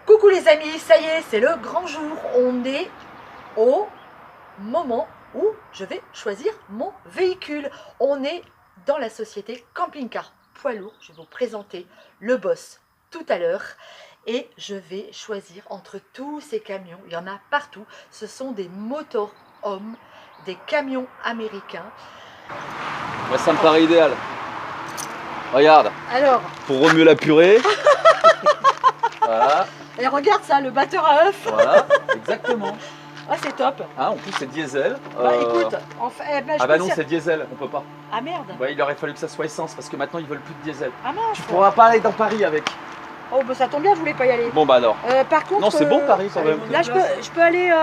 Coucou les amis, ça y est, c'est le grand jour. On est au moment où je vais choisir mon véhicule. On est dans la société Camping Car Poids Lourd. Je vais vous présenter le boss tout à l'heure. Et je vais choisir entre tous ces camions. Il y en a partout. Ce sont des motorhomes, des camions américains. Moi, ça me paraît idéal. Regarde. Alors, pour remuer la purée. Voilà. Et regarde ça, le batteur à œufs. Voilà, exactement. Ah, c'est top. Ah, en plus, c'est diesel. Bah écoute, enfin, ah bah non, c'est diesel, on peut pas. Ah merde. Ouais, il aurait fallu que ça soit essence parce que maintenant ils veulent plus de diesel. Ah mince. Tu pourras pas aller dans Paris avec. Oh bah ça tombe bien, je voulais pas y aller. Bon bah alors. Par contre. Non, c'est bon Paris quand même. Là, je peux aller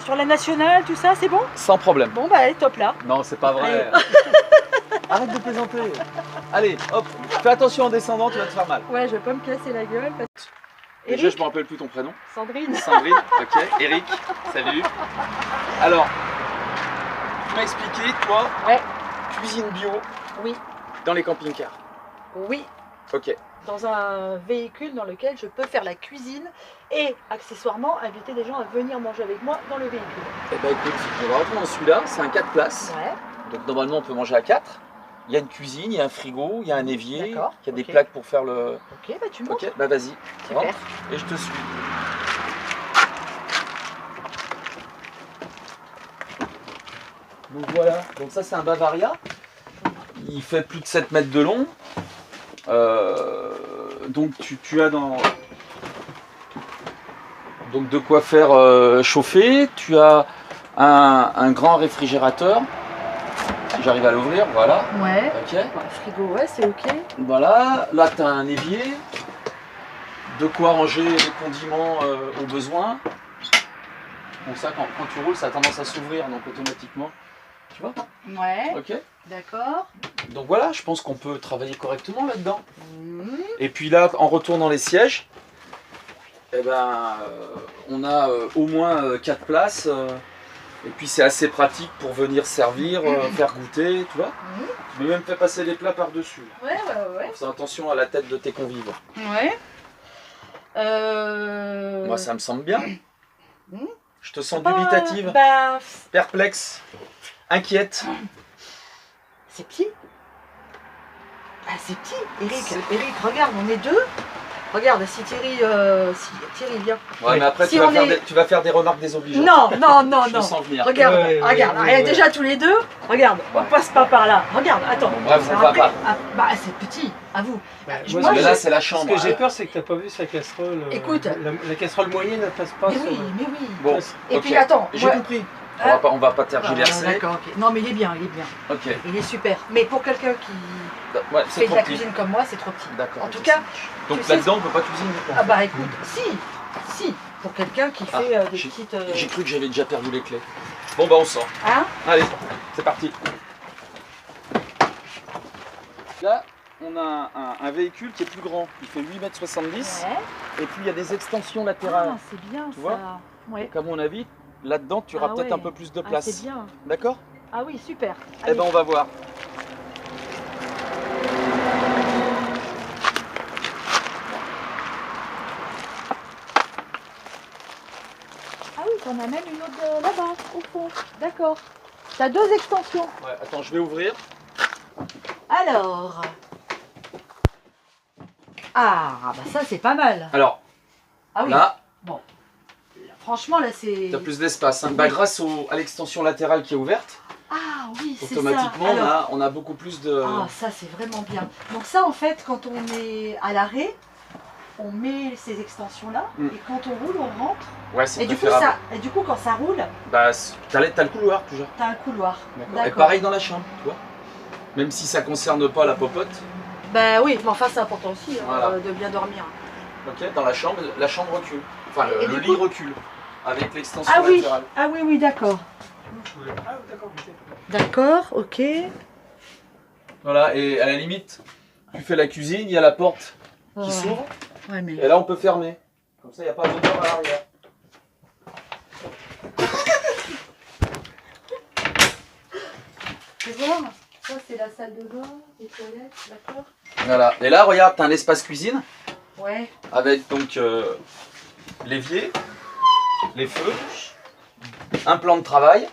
sur la nationale, tout ça, c'est bon? Sans problème. Bon bah allez, top là. Non, c'est pas vrai. Arrête de plaisanter. Allez, hop, fais attention en descendant, tu vas te faire mal. Ouais, je vais pas me casser la gueule. Déjà, je me rappelle plus ton prénom. Sandrine. Sandrine, ok. Eric, salut. Alors, tu m'as expliqué, toi, Ouais. cuisine bio Oui. dans les camping-cars. Oui. Ok. Dans un véhicule dans lequel je peux faire la cuisine et accessoirement inviter des gens à venir manger avec moi dans le véhicule. Eh ben écoute, on va rentrer dans celui-là, c'est un 4 places. Ouais. Donc normalement on peut manger à 4. Il y a une cuisine, il y a un frigo, il y a un évier, il y a des ok. plaques pour faire le... Ok, bah tu montes. Ok, bah vas-y, Super. rentre et je te suis. Donc voilà, donc ça c'est un Bavaria. Il fait plus de 7 mètres de long. Donc tu as dans... Donc de quoi faire chauffer. Tu as un grand réfrigérateur. Si j'arrive à l'ouvrir, voilà. Ouais. Ok. Bah, frigo, ouais, c'est ok. Voilà, là tu as un évier. De quoi ranger les condiments au besoin. Donc ça, quand tu roules, ça a tendance à s'ouvrir, donc automatiquement. Tu vois? Ouais. Ok. D'accord. Donc voilà, je pense qu'on peut travailler correctement là-dedans. Et puis là, en retournant les sièges, eh ben, on a au moins 4 places. Et puis c'est assez pratique pour venir servir, faire goûter, tu vois. Je vais même faire passer les plats par-dessus. Ouais. Fais attention à la tête de tes convives. Ouais. Moi, ça me semble bien. Hmm. Je te sens dubitative, Bah, perplexe, inquiète. c'est petit. Ah, c'est petit. Eric, regarde, on est deux. Regarde, si Thierry vient. Ouais, mais après Si tu vas faire des remarques désobligeantes. Non. Je sens venir. Regarde, Ouais, regarde. ouais. Déjà tous les deux. Regarde, on passe pas par là. Regarde, attends. Bon, bref, on Alors va après, pas. bah, c'est petit, à vous. Bah, Moi, moi, Mais je- là, c'est la ce chambre. que j'ai peur, c'est que t'as pas vu sa casserole. Écoute. La casserole moyenne, elle passe pas Mais sur. oui, mais oui. Bon, Et ok. puis attends, J'ai moi- compris. Hein? On va pas tergiverser. D'accord, ok. Non, mais il est bien. Ok. Il est super. Mais pour quelqu'un qui Ouais, fait c'est de trop la petit. cuisine comme moi, c'est trop petit. D'accord. En ok, tout ça cas, marche. Donc tu sais- là-dedans, on peut pas cuisiner. ah bah écoute, si, pour quelqu'un qui Ah, fait des j'ai- petites... J'ai cru que j'avais déjà perdu les clés. Bon bah on sort. Hein? Allez, c'est parti. Là, on a un véhicule qui est plus grand. Il fait 8,70 m. Ouais. Et puis il y a des extensions latérales. Ah, c'est bien Tu ça. vois Ouais. Donc à mon avis, là-dedans, tu auras Ah peut-être ouais. un peu plus de Ah, place. c'est bien. D'accord? Ah oui, super. Eh Allez. ben on va voir. Ah oui, t'en as même une autre là-bas, au fond. D'accord. T'as deux extensions. Ouais, attends, je vais ouvrir. Alors... Ah, bah ça c'est pas mal. Alors, Ah oui, là, franchement là c'est... tu as plus d'espace. Hein. Bah, grâce à l'extension latérale qui est ouverte, Ah oui, c'est ça. automatiquement, Alors, on a beaucoup plus de... ah, ça c'est vraiment bien. Donc ça en fait, quand on est à l'arrêt, on met ces extensions là, Mm. et quand on roule, on rentre. Ouais, c'est Et du, coup, préférable. quand ça roule, Bah, t'as le couloir toujours. t'as un couloir. Et pareil dans la chambre, tu vois. Même si ça concerne pas la popote. Bah oui, mais enfin c'est important aussi hein, Voilà. de bien dormir. Ok, dans la chambre recule. Enfin, Et le du lit coup- recule. Avec l'extension Ah oui, latérale. D'accord. Ah, d'accord. D'accord, ok. Voilà, et à la limite, tu fais la cuisine, il y a la porte qui s'ouvre. Ouais, mais... Et là, on peut fermer. Comme ça, il n'y a pas d'odeur à l'arrière. Tu vois, ça c'est la salle de bain, les toilettes, d'accord. Voilà. Et là, regarde, tu as un espace cuisine. Ouais. Avec donc l'évier, les feux, un plan de travail,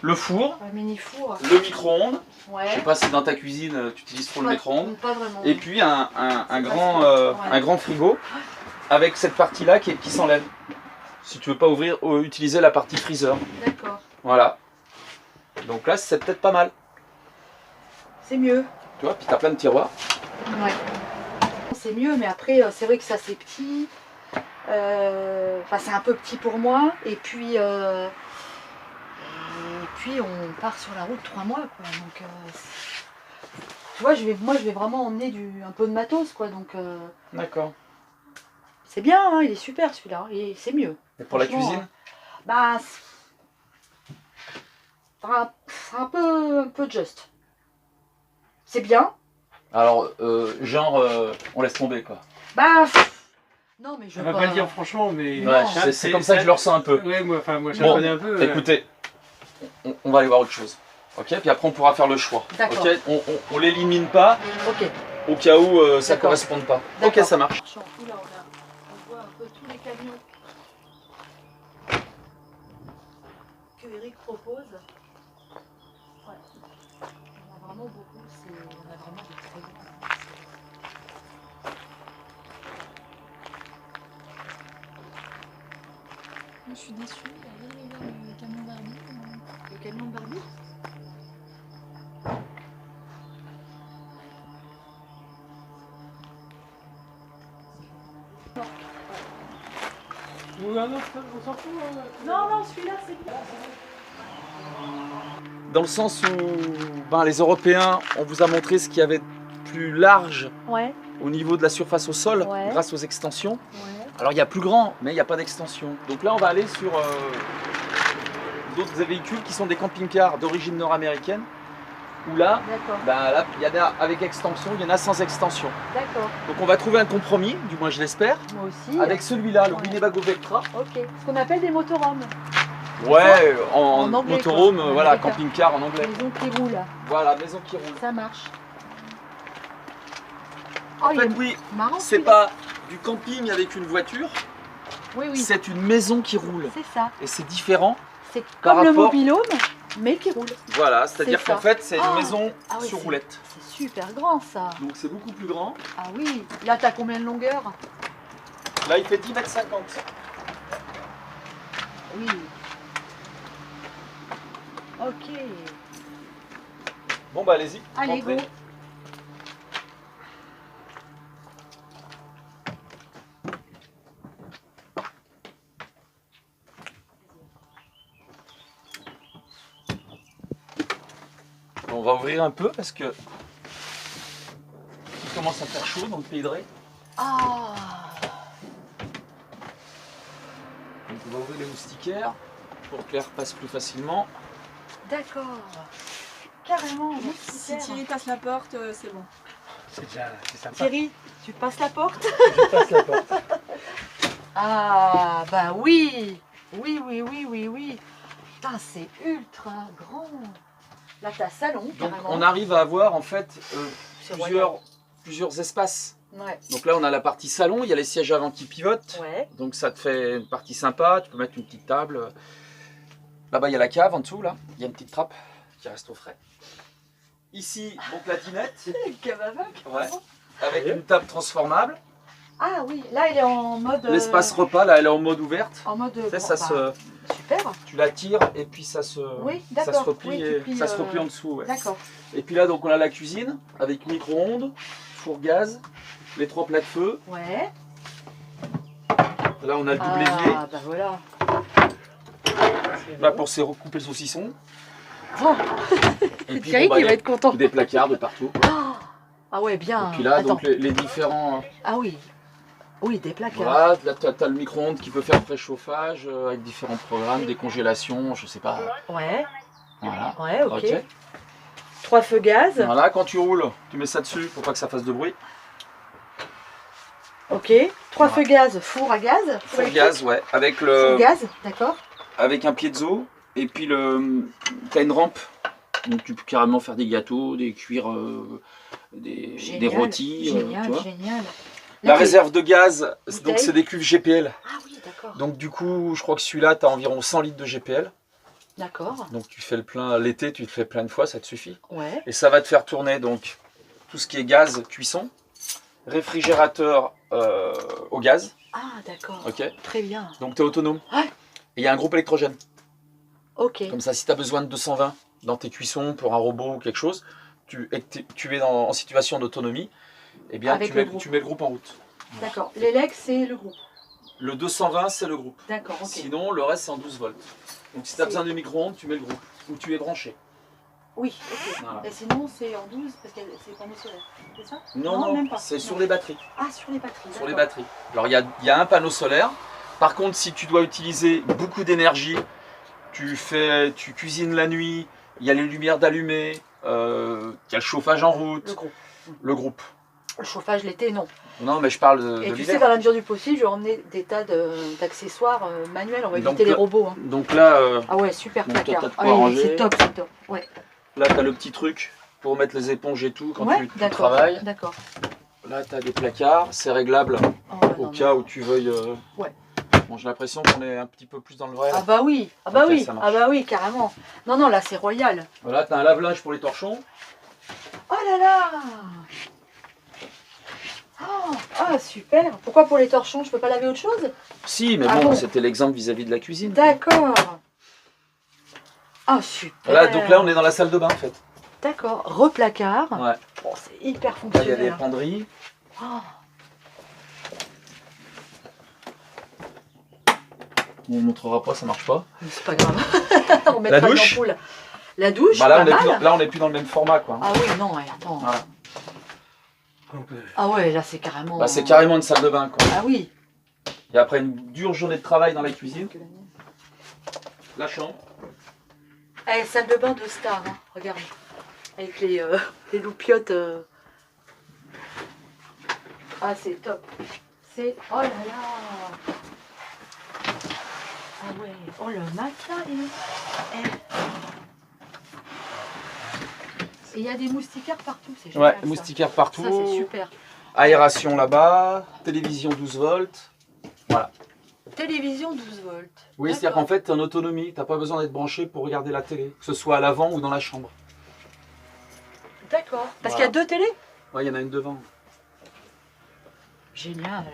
le four, Un mini four. le micro-ondes. Ouais. Je sais pas si dans ta cuisine tu utilises trop le micro-ondes. Pas vraiment. Et puis un Ouais. grand frigo avec cette partie-là qui s'enlève. Si tu veux pas utiliser la partie freezer. D'accord. Voilà. Donc là, c'est peut-être pas mal. C'est mieux. Tu vois, puis t'as plein de tiroirs. Ouais. C'est mieux, mais après, c'est vrai que ça c'est petit. Enfin, c'est un peu petit pour moi. Et puis on part sur la route 3 mois, quoi. Donc, tu vois, moi, je vais vraiment emmener un peu de matos, quoi. Donc, D'accord. c'est bien, hein, il est super celui-là. Et c'est mieux. Et pour la Franchement, cuisine Bah, c'est un peu juste. C'est bien. Alors, on laisse tomber quoi. Bah, non, mais je On veux va pas le dire franchement, mais. Non. Ouais, c'est comme ça que je le ressens un peu. Ouais, moi je Bon, connais un peu. Écoutez, on va aller voir autre chose. Ok, puis après on pourra faire le choix. D'accord. Ok, on l'élimine pas Ok. au cas où ça D'accord. corresponde pas. Ok, D'accord. ça marche. Là, on voit un peu tous les camions que Eric propose. Ouais. On a vraiment beaucoup. On a vraiment des très grands. Je suis déçue, j'avais jamais vu le camion Barbie. Le camion de Barbie. Ou un autre, on s'en fout. Non, celui-là, c'est bien. Dans le sens où les Européens, on vous a montré ce qu'il y avait de plus large Ouais, au niveau de la surface au sol Ouais. grâce aux extensions. ouais. Alors il y a plus grand, mais il n'y a pas d'extension. Donc là, on va aller sur d'autres véhicules qui sont des camping-cars d'origine nord-américaine. Où là, D'accord, là, il y en a avec extension, il y en a sans extension. d'accord. Donc on va trouver un compromis, du moins je l'espère, Moi aussi. avec celui-là, le Ouais. Winnebago Vectra. Ok. Ce qu'on appelle des motorhomes. Ouais, en En anglais, motorhome, quoi. voilà, D'accord. camping-car en anglais. Maison qui roule. Voilà, maison qui roule. Ça marche. En Oh, il fait, est oui, marrant. c'est celui-là. pas du camping avec une voiture, Oui, oui. c'est une maison qui roule. C'est ça. Et c'est différent. C'est Par comme le rapport- mobilhome, mais qui roule. Voilà, c'est-à-dire C'est ça. qu'en fait, c'est une Ah. maison Ah oui, sur c'est- roulette. C'est super grand, ça. Donc c'est beaucoup plus grand. Ah oui. Là, t'as combien de longueur? Là, il fait 10,50 m. Oui. Ok. Bon, bah allez-y. Allez, rentrez. go. On va ouvrir un peu parce que il commence à faire chaud dans le pays de Ré. Ah. Donc on va ouvrir les moustiquaires pour que l'air passe plus facilement. D'accord. Carrément. Si super. Thierry passe la porte, c'est bon. C'est sympa. Thierry, tu passes la porte? Je passe la porte. Ah, bah oui. Oui, oui, oui, oui, oui. Putain, c'est ultra grand. Là, t'as salon, Donc carrément. on arrive à avoir en fait C'est plusieurs espaces. Ouais. Donc là on a la partie salon, il y a les sièges avant qui pivotent. Ouais. Donc ça te fait une partie sympa, tu peux mettre une petite table. Là-bas il y a la cave en dessous, là. Il y a une petite trappe qui reste au frais. Ici, donc la dinette, ouais, avec une table transformable. Ah oui, là, il est en mode. L'espace repas, là elle est en mode ouverte. En mode. Tu sais, bon, ça bah, Super. tu la tires et puis ça se, Oui, ça se d'accord. replie, Oui, tu et- plies, ça se replie en dessous. Ouais. D'accord. Et puis là donc on a la cuisine avec micro-ondes, four gaz, les 3 plats de feu. Ouais. Là on a le double évier. Ah, bah voilà. Là pour se recouper le saucisson. Oh, Et puis Thierry bon, qui bah, va être content. des placards de partout. Ah ouais, bien. Et puis là Attends. donc les différents. Ah oui. Oui, des placards. Voilà, là tu as le micro-ondes qui peut faire préchauffage avec différents programmes, des congélations, je sais pas. Ouais. Voilà. Ouais, ok. Ok. 3 feux gaz. Voilà, quand tu roules, tu mets ça dessus pour pas que ça fasse de bruit. Ok. 3 feux gaz, four à gaz. Four électrique. gaz, ouais, avec Four gaz, d'accord. avec un piezo et puis t'as une rampe. Donc tu peux carrément faire des gâteaux, des cuirs, des Génial, rôtis, Génial, tu vois. génial. La Ok. réserve de gaz, donc Bouteille. c'est des cuves GPL. Ah oui, d'accord. Donc du coup, je crois que celui-là, tu as environ 100 litres de GPL. D'accord. Donc tu fais le plein l'été, tu te fais plein de fois, ça te suffit. Ouais. Et ça va te faire tourner donc tout ce qui est gaz, cuisson, réfrigérateur au gaz. Ah, d'accord. Ok. Très bien. Donc tu es autonome. Ouais. Et il y a un groupe électrogène. Ok. Comme ça, si tu as besoin de 220 dans tes cuissons pour un robot ou quelque chose, et que tu es en situation d'autonomie, eh bien Avec tu le mets, groupe. tu mets le groupe en route. D'accord. L'élec, c'est le groupe. Le 220, c'est le groupe. D'accord, ok. Sinon, le reste, c'est en 12 volts. Donc si tu as C'est- besoin de micro-ondes, tu mets le groupe. Ou tu es branché. Oui, ok. Voilà. Et sinon, c'est en 12 parce que c'est panneau solaire. C'est ça? Non, même pas. c'est sur Non. les batteries. Ah, sur les batteries. Sur les d'accord. batteries. Alors il y a un panneau solaire. Par contre, si tu dois utiliser beaucoup d'énergie, tu cuisines la nuit, il y a les lumières d'allumées, il y a le chauffage en route, Le groupe. le groupe. Le chauffage l'été, non. Non, mais je parle de Et tu sais, l'hiver. dans la mesure du possible, je vais emmener des tas d'accessoires manuels. On va Donc éviter les là- robots. Hein. Donc là, Ah ouais, super Donc, toi, placard. t'as de quoi Ah oui, ranger. c'est top, c'est top. Ouais, là tu as le petit truc pour mettre les éponges et tout quand ouais tu d'accord. travailles. D'accord. Là, tu as des placards, c'est réglable Oh, ouais, au non, cas non. où tu veuilles. Ouais. Bon, j'ai l'impression qu'on est un petit peu plus dans le vrai. Ah Là, bah oui, ah bah Ok, oui, ça marche. ah bah oui, carrément. Non, non, là c'est royal. Voilà, tu as un lave-linge pour les torchons. Oh là là. Oh, ah, super. Pourquoi pour les torchons, je peux pas laver autre chose? Si, mais Ah bon, bon. c'était l'exemple vis-à-vis de la cuisine. D'accord. Ah, super. Voilà, donc là, on est dans la salle de bain en fait. D'accord, replacard. Ouais. Bon, c'est hyper Là, il y a fonctionnel. des hein. penderies. Oh, On ne montrera pas, ça marche pas. mais c'est pas grave. On mettra La une douche. ampoule. La douche, Bah, là, pas on est plus mal. dans, là, on n'est plus dans le même format, quoi. Ah oui, non, ouais, attends. Voilà. Donc, Ah ouais, là c'est carrément. Bah, c'est carrément une salle de bain, quoi. Ah oui. Et après une dure journée de travail dans la cuisine, la chambre. Eh, salle de bain de star, hein. Regarde. Avec les loupiottes. Ah, c'est top. C'est. Oh là là. Ah ouais. Oh, le matelas, il est. Eh. Et il y a des moustiquaires partout, c'est génial. Ouais, ça. moustiquaires Ça, partout. c'est super. Aération là-bas. Télévision 12 volts. Télévision 12 volts. Oui, c'est-à-dire qu'en fait, tu es en autonomie. Tu n'as pas besoin d'être branché pour regarder la télé, que ce soit à l'avant ou dans la chambre. D'accord. Parce Voilà. qu'il y a deux télés. Ouais, il y en a une devant. Génial.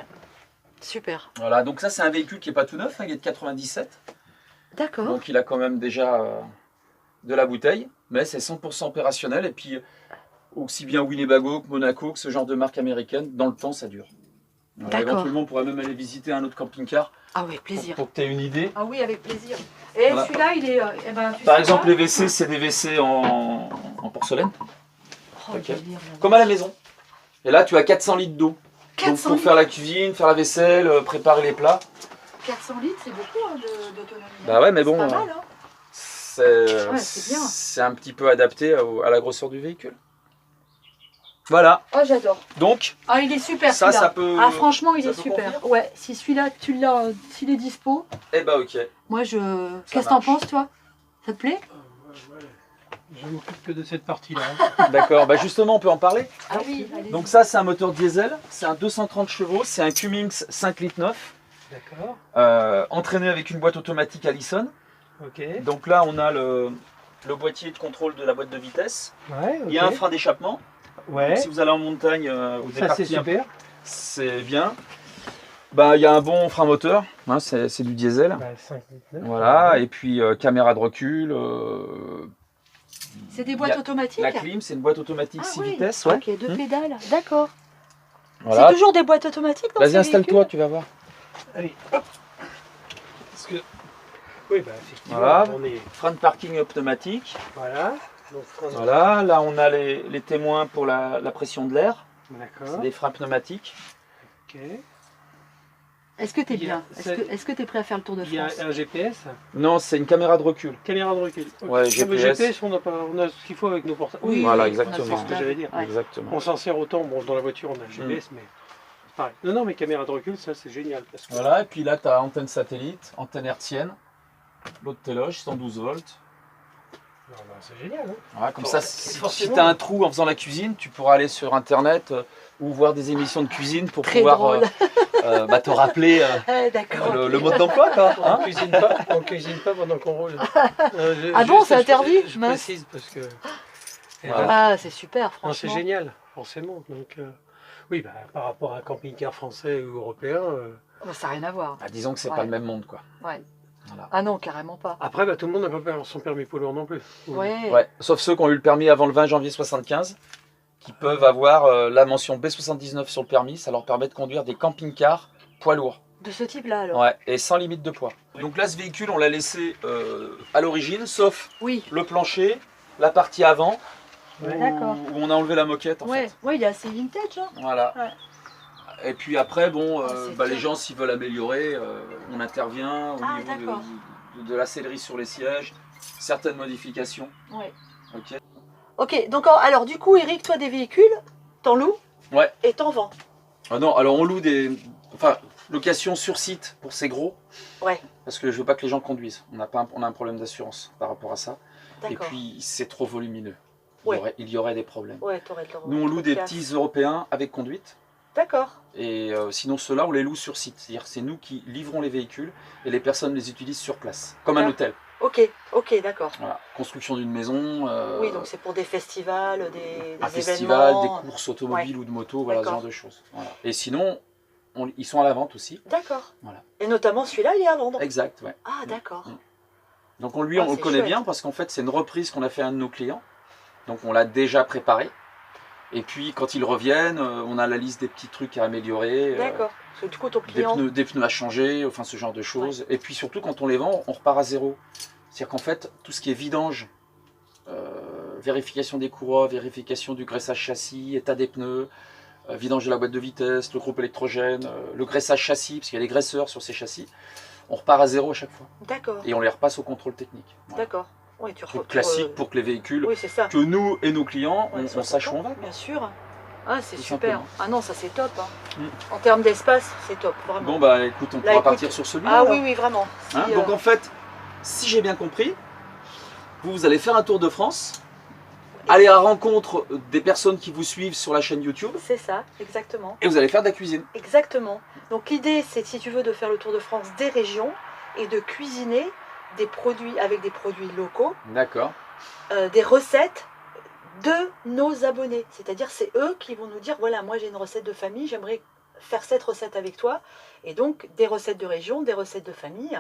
Super. Voilà, donc ça, c'est un véhicule qui n'est pas tout neuf, hein, il est de 97. D'accord. Donc il a quand même déjà de la bouteille, mais c'est 100% opérationnel. Et puis, aussi bien Winnebago que Monaco, que ce genre de marque américaine, dans le temps, ça dure. Voilà, D'accord. éventuellement, on pourrait même aller visiter un autre camping-car Ah ouais, plaisir. pour que tu aies une idée. Ah oui, avec plaisir. Et Voilà. celui-là, il est. Eh ben, tu Par sais exemple, quoi les WC, c'est des WC en porcelaine, Oh, Ok. le délire, là. comme à la maison. Et là, tu as 400 litres d'eau. Donc 400 pour litres. faire la cuisine, faire la vaisselle, préparer les plats. 400 litres, c'est beaucoup hein, d'autonomie. Bah ouais, mais bon, C'est pas mal, hein. c'est Ouais, c'est bien. c'est un petit peu adapté à la grosseur du véhicule. Voilà, Oh, j'adore. donc Ah, il est super ça, celui-là. ça peut... Ah, franchement, il ça est peut super. convenir Ouais, si celui-là, tu l'as, s'il est dispo, Eh bah ok. moi je. Qu'est-ce que t'en marche. penses, toi? Ça te plaît? ouais. Je m'occupe que de cette partie-là. D'accord, bah justement on peut en parler. Ah oui, allez. Donc ça c'est un moteur diesel, c'est un 230 chevaux, c'est un Cummins 5 litres 9, D'accord. entraîné avec une boîte automatique Allison. Ok. Donc là on a le boîtier de contrôle de la boîte de vitesse, Ouais, ok. il y a un frein d'échappement. Ouais. Si vous allez en montagne ou des Ça, c'est parties un peu- super. c'est bien. Bah, il y a un bon frein moteur, hein, c'est du diesel. Bah, 5 litres 9. Voilà, et puis caméra de recul, C'est des boîtes la- automatiques? la clim, c'est une boîte automatique Ah 6 oui. vitesses. Ouais. Ok, deux pédales, d'accord. Voilà. C'est toujours des boîtes automatiques dans Vas-y, ces installe-toi, véhicules? tu vas voir. Allez, hop. Parce que... Oui, bah effectivement, Voilà. on est... Frein de parking pneumatique. Voilà. Donc, frein de- Voilà, là on a les témoins pour la pression de l'air. C'est D'accord. des freins pneumatiques. Ok. Est-ce que t'es Il y a- bien? ça- Est-ce que t'es prêt à faire le tour de Il y a France? un GPS. Non, c'est une caméra de recul. Caméra de recul. Ok. Ouais, Ah, mais GPS. GPS, on a ce qu'il faut avec nos portables. Oui, Voilà, on a exactement. le C'est ce que j'allais dire. Ouais. Exactement. On s'en sert autant. Bon, dans la voiture, on a le GPS, mais c'est pareil. Non, non, mais caméra de recul, ça, c'est génial. Parce que... Voilà, et puis là tu as antenne satellite, antenne hertzienne, l'autre téloge, 112 volts. Ah bah, c'est génial. Hein. Ouais, comme ça, Forcément. si tu as un trou en faisant la cuisine, tu pourras aller sur internet ou voir des émissions de cuisine pour Très pouvoir drôle. te rappeler D'accord. le mode d'emploi. On ne cuisine pas pendant qu'on roule. Ah bon, c'est interdit? Je Mince. précise parce que. Voilà. Ah, c'est super, Non, c'est franchement. génial, forcément. Donc, oui, bah, par rapport à un camping-car français ou européen. Bah, ça n'a rien à voir. Bah, disons que c'est Ouais. pas le même monde, quoi. Ouais. Voilà. Ah non, carrément pas. Après, bah, tout le monde n'a pas son permis poids lourd non plus. Ouais. Ouais, sauf ceux qui ont eu le permis avant le 20 janvier 75, qui peuvent avoir la mention B79 sur le permis. Ça leur permet de conduire des camping-cars poids lourds. De ce type-là, alors? Ouais, et sans limite de poids. Donc là, ce véhicule, on l'a laissé à l'origine, sauf Oui. le plancher, la partie avant, Ouais. D'accord. où on a enlevé la moquette en Ouais. fait. Ouais, il est assez vintage, hein. Voilà. Ouais. Et puis après, bon, Ah, c'est les top. gens, s'ils veulent améliorer, on intervient au Ah, niveau d'accord. de la sellerie sur les sièges, certaines modifications. Ouais. Ok. Ok, donc alors du coup, Eric, toi, des véhicules, t'en loues? Ouais. Et t'en vends? Ah non, alors on loue des. Enfin, location sur site pour ces gros. Ouais. Parce que je veux pas que les gens conduisent. On a un problème d'assurance par rapport à ça. Et D'accord. puis, c'est trop volumineux. Ouais. Il y aurait des problèmes. Ouais, t'aurais le Nous, on loue des casse. petits Européens avec conduite. D'accord. Et sinon, ceux-là, on les loue sur site. C'est-à-dire que c'est nous qui livrons les véhicules et les personnes les utilisent sur place, comme un Ah. hôtel. Ok, ok, d'accord. Voilà. Construction d'une maison, Oui, donc c'est pour des festivals, des un événements. festival, des courses automobiles ou de moto, voilà ce D'accord. genre de choses. Voilà. Et sinon, ils sont à la vente aussi. D'accord. Voilà. Et notamment celui-là, il est à vendre. Exact, ouais. Ah, d'accord. Donc on Ah, le c'est connaît chouette. bien parce qu'en fait, c'est une reprise qu'on a fait à un de nos clients. Donc on l'a déjà préparé. Et puis quand ils reviennent, on a la liste des petits trucs à améliorer. D'accord. Parce que du coup, ton Des client. des pneus à changer, enfin ce genre de choses. Et puis surtout quand on les vend, on repart à zéro. C'est-à-dire qu'en fait, tout ce qui est vidange, vérification des courroies, vérification du graissage châssis, état des pneus, vidange de la boîte de vitesse, le groupe électrogène, le graissage châssis, parce qu'il y a des graisseurs sur ces châssis, on repart à zéro à chaque fois. D'accord. Et on les repasse au contrôle technique. Voilà. D'accord. Oui, tu Truc classique pour que les véhicules, Oui, c'est ça. que nous et nos clients, Ouais, on sache où on va. Bien sûr. Ah, c'est Tout super. simplement. Ah non, ça c'est top. Hein. Mm. En termes d'espace, c'est top, vraiment. Bon bah écoute, on Là, pourra écoute. partir sur celui-là. Ah alors. oui, oui, vraiment. Si, Hein, donc en fait, si j'ai bien compris, vous allez faire un tour de France, aller à la rencontre des personnes qui vous suivent sur la chaîne YouTube, c'est ça, exactement. et vous allez faire de la cuisine. Exactement. Donc l'idée, c'est, si tu veux, de faire le tour de France des régions et de cuisiner des produits avec des produits locaux, D'accord. des recettes de nos abonnés. C'est-à-dire, c'est eux qui vont nous dire, voilà, moi j'ai une recette de famille, j'aimerais faire cette recette avec toi. Et donc, des recettes de région, des recettes de famille.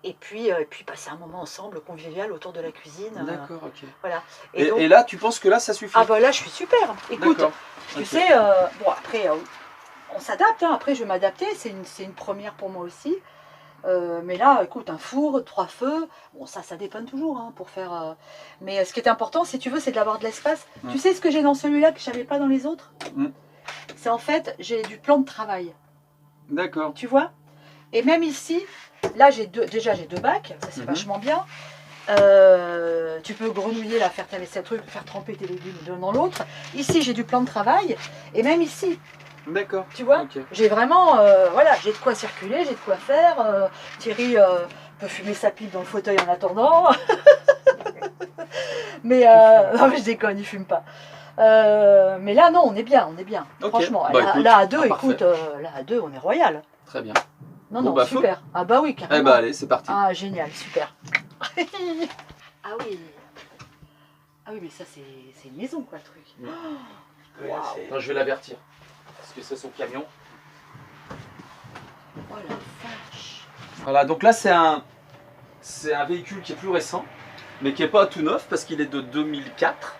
Et puis passer un moment ensemble, convivial, autour de la cuisine. D'accord, ok. Voilà. Et, donc, et là, tu penses que là, ça suffit? ah bah là, je suis super. Écoute, D'accord. tu Ok. sais, bon après, on s'adapte, hein. Après je vais m'adapter, c'est une première pour moi aussi. Mais là, écoute, un four, 3 feux, bon ça dépanne toujours hein, pour faire... Mais ce qui est important, si tu veux, c'est d'avoir de l'espace. Mm. Tu sais ce que j'ai dans celui-là que je n'avais pas dans les autres? Mm. C'est en fait, j'ai du plan de travail, D'accord. tu vois? Et même ici, là déjà j'ai 2 bacs, ça c'est Mhm. vachement bien. Tu peux grenouiller, là, faire ta vaisselle, truc, faire tremper tes légumes l'un dans l'autre. Ici j'ai du plan de travail, et même ici, D'accord. tu vois, Ok. j'ai vraiment, voilà, j'ai de quoi circuler, j'ai de quoi faire. Thierry peut fumer sa pipe dans le fauteuil en attendant. Mais non, mais je déconne, il fume pas. Mais là, non, on est bien, on est bien. Ok. Franchement, Bah, là, écoute, là, à 2, parfait. écoute, là à 2, on est royal. Très bien. Non, Bon, non, bah, feu. super. Ah bah oui, carrément. Eh bah allez, c'est parti. Ah, génial, super. Ah oui. Ah oui, mais ça, c'est une maison, quoi, le truc. Ouais. Waouh. Attends, je vais l'avertir. Parce que c'est son camion. Oh la vache. Voilà, donc là c'est un véhicule qui est plus récent, mais qui n'est pas tout neuf parce qu'il est de 2004.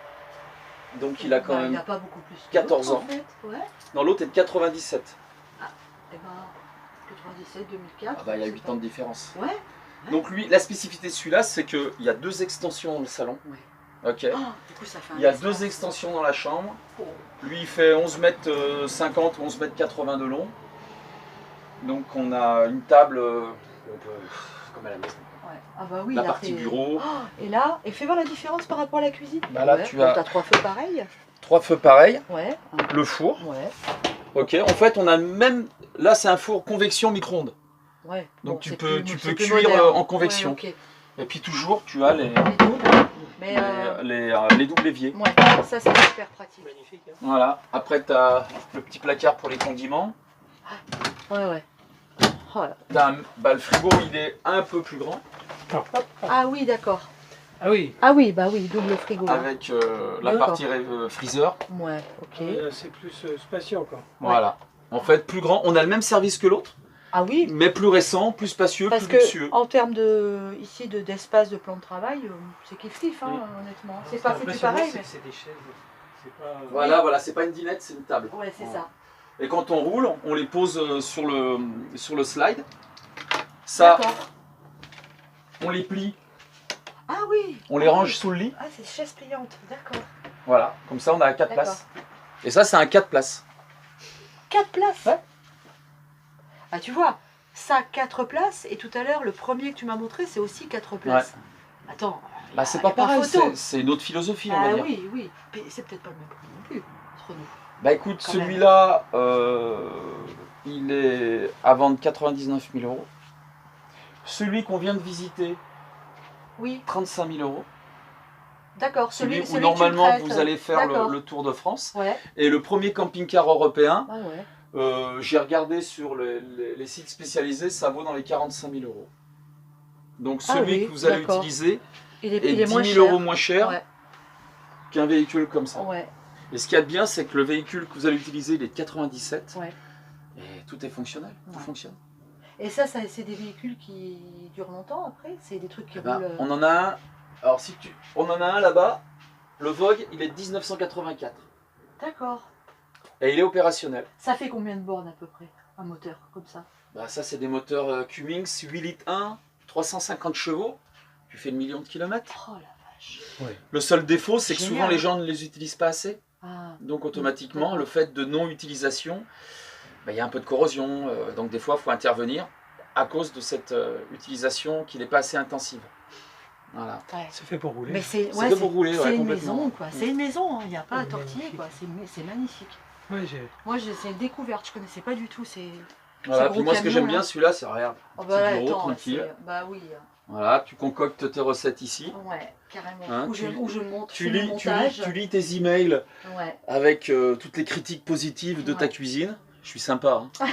Donc il a quand Bah, Il même... n'a pas beaucoup plus. que 14 l'autre, ans. En fait. Ouais. Dans l'autre est de 97. Et ben, 97, 2004. Ah bah il y a c'est 8 pas- ans de différence. Ouais. Donc lui, la spécificité de celui-là, c'est qu'il y a 2 extensions dans le salon. Ouais. Ok. Oh, du coup, ça fait un Il y a espace. 2 extensions dans la chambre. Oh. Lui il fait 11 mètres 50 ou 11 mètres 80 de long. Donc on a une table comme à la maison. Ouais. Ah bah oui, La là, partie t'es- bureau. Oh, et là, et fais voir la différence par rapport à la cuisine. Bah là, Ouais, tu bon, as- t'as 3 feux pareils. 3 feux pareils. Ouais. Le four. Ouais. Ok. En fait on a même... Là c'est un four convection micro-ondes. Ouais. Donc Bon, tu c'est peux- plus- tu c'est peux plus cuire, moderne. en convection. Ouais, ok. Et puis toujours, tu as Les doubles. Mais les doubles éviers. ouais, ça c'est super pratique. Magnifique. Hein. Voilà. Après, tu as le petit placard pour les condiments. Ouais, ouais. Oh là. Le frigo, il est un peu plus grand. Ah oui, d'accord. Ah oui. Ah oui, bah oui, double frigo. Là. Avec la D'accord. partie freezer. Ouais, ok. C'est plus spacieux encore. Voilà. En fait, plus grand. On a le même service que l'autre, Ah oui, mais plus récent, plus spacieux, parce plus luxueux. que en termes d'espace de plan de travail, c'est kiff-kiff, hein, Mm. honnêtement. C'est pas foutu pareil, mais... C'est des chaises. C'est pas. Voilà, c'est pas une dinette, c'est une table. Ouais, c'est ça. Et quand on roule, on les pose sur le slide. Ça, D'accord. on les plie, Ah oui. on les range sous le lit. Ah, c'est chaise pliante, d'accord. Voilà, comme ça on a 4 D'accord. places. Et ça, c'est un 4 places. 4 places. Ouais. Ah, tu vois, ça, 4 places, et tout à l'heure, le premier que tu m'as montré, c'est aussi 4 places. Attends. Bah, c'est y a pas pareil, photo. c'est une autre philosophie, on Ah va dire. oui, oui. Mais c'est peut-être pas le même prix non plus, entre nous. Bah écoute, Quand celui-là, il est à vendre 99 000 euros. Celui qu'on vient de visiter, Oui, 35 000 euros. d'accord. Celui où que tu normalement prêtes. vous allez faire D'accord. le tour de France. Ouais, Et le premier camping-car européen, ah ouais. j'ai regardé sur les sites spécialisés, ça vaut dans les 45 000 euros. Donc Ah celui oui, que vous allez d'accord. utiliser Il est est 10 moins 000 cher. euros moins cher Ouais, qu'un véhicule comme ça. ouais, Et ce qu'il y a de bien, c'est que le véhicule que vous allez utiliser, il est de 97. ouais. Et tout est fonctionnel, tout Ouais. fonctionne. Et ça, c'est des véhicules qui durent longtemps après? C'est des trucs qui Eh ben, roulent... on en a un. Alors on en a un là-bas. Le Vogue, il est de 1984 D'accord. et il est opérationnel. Ça fait combien de bornes à peu près, un moteur comme ça? Bah, ça, c'est des moteurs Cummins 8 litres 1, 350 chevaux. Tu fais 1 million de kilomètres. Oh la vache. Le seul défaut, c'est que Génial. souvent les gens ne les utilisent pas assez. Ah, Donc automatiquement, D'accord. le fait de non-utilisation, bah, il y a un peu de corrosion. Donc des fois, il faut intervenir à cause de cette utilisation qui n'est pas assez intensive. Voilà. ouais. C'est fait pour rouler. Mais c'est C'est fait pour rouler, ouais, c'est une complètement. maison, quoi. C'est une maison, il n'y a pas à Ouais, tortiller, magnifique. quoi. C'est magnifique. Ouais, Moi, c'est une découverte, je connaissais pas du tout. Voilà. gros Puis moi, ce que camion, j'aime là. bien, celui-là, c'est regarde. Oh, Petit bah, bureau, attends, tranquille. bah oui. Voilà, tu concoctes tes recettes ici. Ouais, carrément. Hein, où, tu- où je monte, Tu fais mes lis, montages. tu lis tes emails Ouais. avec toutes les critiques positives de ta Ouais. cuisine. Je suis sympa. Hein.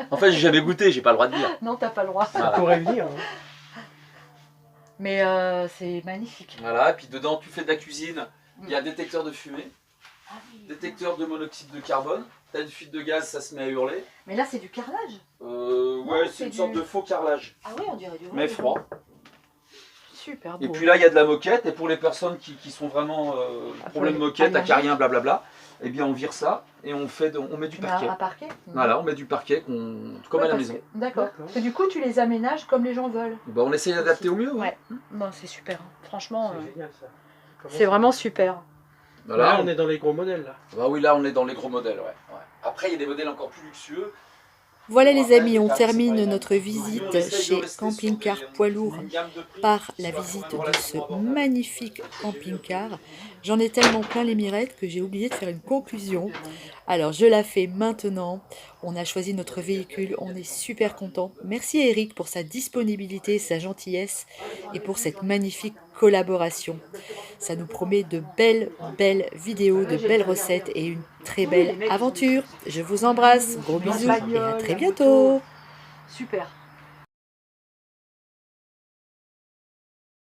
En fait, j'ai jamais goûté, j'ai pas le droit de dire. Non, t'as pas le droit. Voilà. pourrait venir. Hein. Mais c'est magnifique. Voilà, et puis dedans, tu fais de la cuisine. Il y a Mm. détecteur de fumée, Ah oui. détecteur de monoxyde de carbone. T'as une fuite de gaz, ça se met à hurler. Mais là, c'est du carrelage. Ouais, c'est c'est une du- sorte de faux carrelage, Ah oui, on dirait du vrai. mais froid. Super beau. Et puis là, il y a de la moquette. Et pour les personnes qui sont vraiment problème oui. moquette, Allergique. acarien, blablabla, eh bien, on vire ça et on met du Tu mets parquet. un parquet. Voilà, on met du parquet comme Ouais, à la parce maison. que- D'accord. D'accord. Parce que du coup, tu les aménages comme les gens veulent. Bah, on essaye d'adapter au mieux. Ouais. Bon, c'est super. Franchement, C'est génial ça. Comment c'est ça- vraiment super. Voilà, Là, on est dans les gros modèles là. Bah oui, là, on est dans les gros modèles. Ouais. Après, il y a des modèles encore plus luxueux. Voilà Bon, les après, amis, on c'est pas termine les notre mêmes. Nous, visite on essaye de chez rester Camping sur Car des- Poids Lourd une gamme de prix par qui la soit visite quand même de ce relativement abordable. magnifique camping-car. J'en ai tellement plein les mirettes que j'ai oublié de faire une conclusion. Alors je la fais maintenant. On a choisi notre véhicule, on est super content. Merci à Eric pour sa disponibilité, sa gentillesse et pour cette magnifique collaboration. Ça nous promet de belles vidéos, de belles recettes et une très belle aventure. Je vous embrasse, gros bisous et à très bientôt. Super.